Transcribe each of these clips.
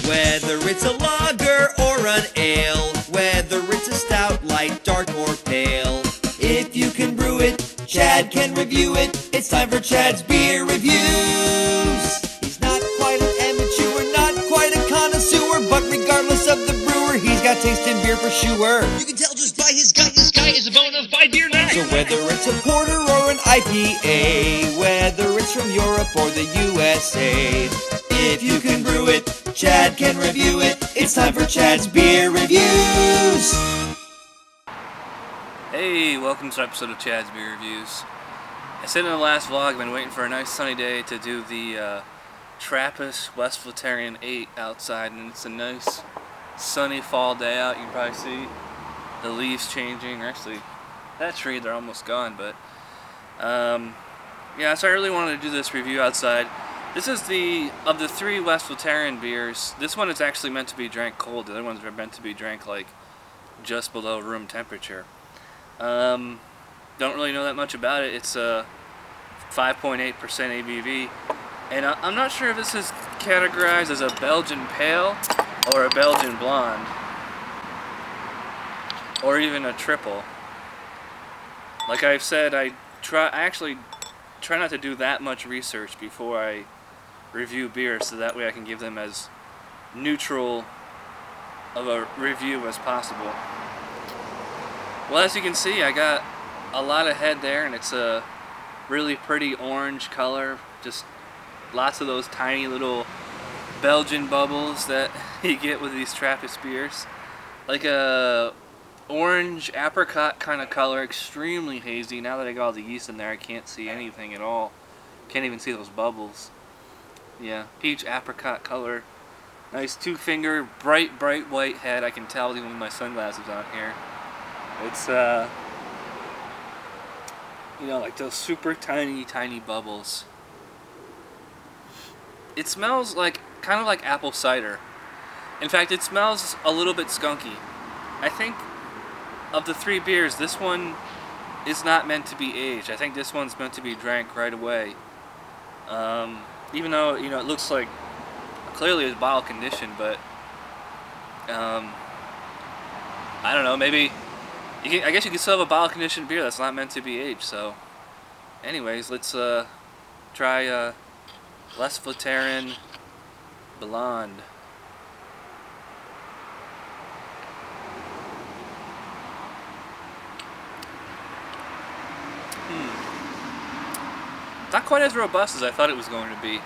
Whether it's a lager or an ale, whether it's a stout, light, dark, or pale. If you can brew it, Chad can review it. It's time for Chad's Beer Reviews. He's not quite an amateur, not quite a connoisseur, but regardless of the brewer, he's got taste in beer for sure. You can tell just by his gut, this guy is a bona fide beer nut. So whether it's a porter or an IPA, whether it's from Europe or the USA, if you can brew it, Chad can review it. It's time for Chad's Beer Reviews. Hey, welcome to an episode of Chad's Beer Reviews. I said in the last vlog, I've been waiting for a nice sunny day to do the Trappist Westvleteren 8 outside, and it's a nice sunny fall day out. You can probably see the leaves changing. Actually, that tree, they're almost gone, but yeah, so I really wanted to do this review outside. This is of the three Westvleteren beers, this one is actually meant to be drank cold. The other ones are meant to be drank like just below room temperature. Don't really know that much about it. It's a 5.8% ABV, and I'm not sure if this is categorized as a Belgian Pale or a Belgian Blonde, or even a triple. Like I've said, I actually try not to do that much research before I review beers, so that way I can give them as neutral of a review as possible. Well, as you can see, I got a lot of head there, and it's a really pretty orange color. Just lots of those tiny little Belgian bubbles that you get with these Trappist beers. Like a orange apricot kind of color, extremely hazy. Now that I got all the yeast in there, I can't see anything at all. Can't even see those bubbles. Yeah, peach apricot color. Nice two-finger, bright white head. I can tell even with my sunglasses on here. It's, you know, like those super tiny bubbles. It smells like, kind of like apple cider. In fact, it smells a little bit skunky. I think of the three beers, this one is not meant to be aged. I think this one's meant to be drank right away. Even though, you know, it looks like clearly it's bottle conditioned, but I don't know, maybe I guess you can still have a bottle conditioned beer that's not meant to be aged. So anyways, let's try Westvleteren Blond. Not quite as robust as I thought it was going to be.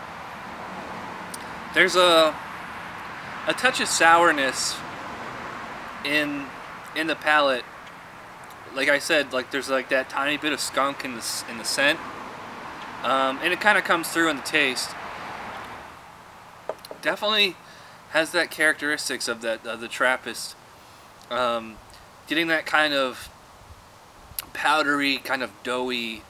There's a touch of sourness in the palate. Like I said, like there's like that tiny bit of skunk in the scent, and it kind of comes through in the taste. Definitely has that characteristics of the Trappist. Getting that kind of powdery, kind of doughy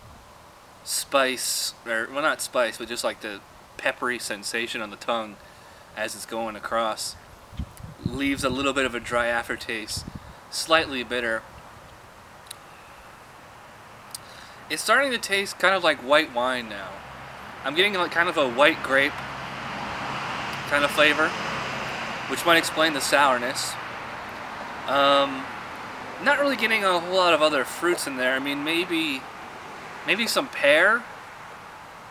spice, or well, not spice, but just like the peppery sensation on the tongue as it's going across. Leaves a little bit of a dry aftertaste, slightly bitter. It's starting to taste kind of like white wine now. I'm getting like kind of a white grape kind of flavor, which might explain the sourness. Not really getting a whole lot of other fruits in there. I mean, maybe some pear.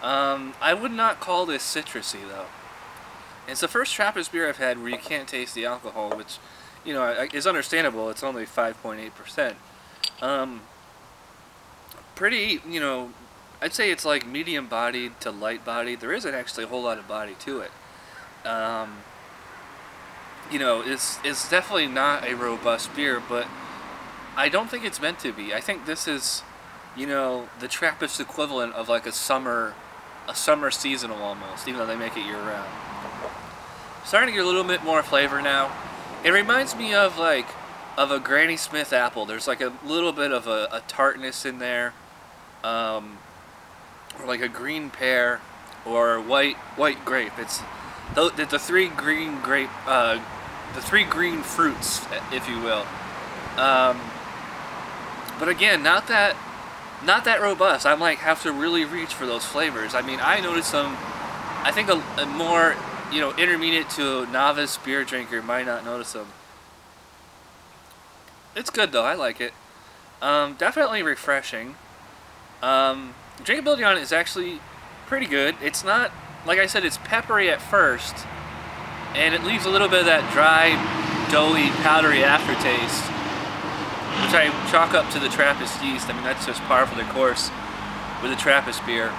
I would not call this citrusy though. It's the first Trappist beer I've had where you can't taste the alcohol, which, you know, is understandable. It's only 5.8%. Pretty, you know, I'd say it's like medium bodied to light bodied. There isn't actually a whole lot of body to it. You know, it's definitely not a robust beer, but I don't think it's meant to be. I think this is, you know, the Trappist equivalent of like a summer seasonal almost, even though they make it year-round. Starting to get a little bit more flavor now. It reminds me of like a Granny Smith apple. There's like a little bit of a tartness in there, or like a green pear or white grape. It's the three green grape, the three green fruits, if you will. But again, not that robust. I might have to really reach for those flavors. I mean, I noticed some, I think a more you know, intermediate to novice beer drinker might not notice them. It's good though, I like it. Definitely refreshing. Drinkability on it is actually pretty good. It's not, like I said, it's peppery at first, and it leaves a little bit of that dry, doughy, powdery aftertaste, which I chalk up to the Trappist yeast. I mean, that's just par for the course with the Trappist beer.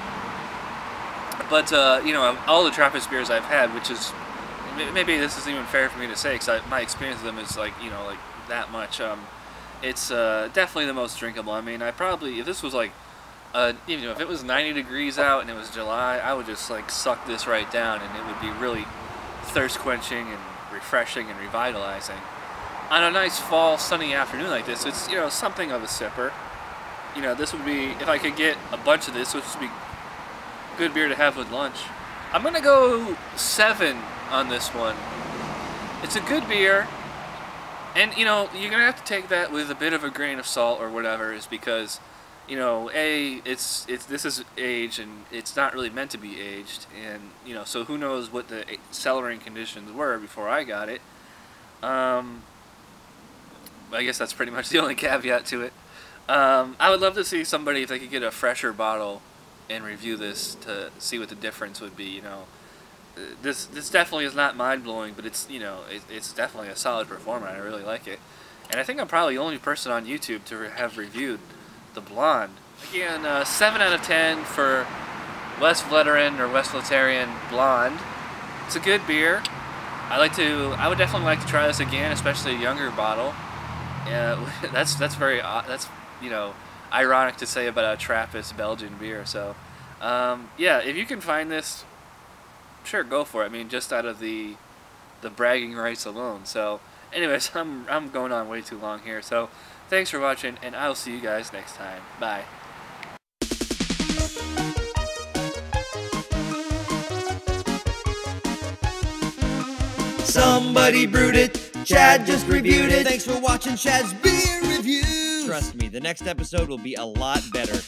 But, you know, all the Trappist beers I've had, which is, maybe this isn't even fair for me to say, because my experience with them is, like, you know, like, that much. It's definitely the most drinkable. I mean, I probably, if this was, like, you know, if it was 90 degrees out and it was July, I would just, like, suck this right down, and it would be really thirst-quenching and refreshing and revitalizing. On a nice fall, sunny afternoon like this, it's, you know, something of a sipper. You know, this would be, if I could get a bunch of this would be good beer to have with lunch. I'm gonna go 7 on this one. It's a good beer, and you know, you're gonna have to take that with a bit of a grain of salt or whatever, is because, you know, this is aged and it's not really meant to be aged, and you know, so who knows what the cellaring conditions were before I got it. I guess that's pretty much the only caveat to it. I would love to see somebody, if they could get a fresher bottle and review this to see what the difference would be. You know, this definitely is not mind-blowing, but it's, you know, it's definitely a solid performer. I really like it, and I think I'm probably the only person on YouTube to have reviewed the Blonde. Again, 7 out of 10 for Westvleteren Blond. It's a good beer. I would definitely like to try this again, especially a younger bottle. That's you know, ironic to say about a Trappist Belgian beer. So, yeah, if you can find this, sure, go for it. I mean, just out of the bragging rights alone. So, anyways, I'm going on way too long here. So, thanks for watching, and I'll see you guys next time. Bye. Somebody brewed it, 𝗕𝗘𝗘𝗥 just reviewed it. Thanks for watching 𝗕𝗘𝗘's beer review. Trust me, the next episode will be a lot better.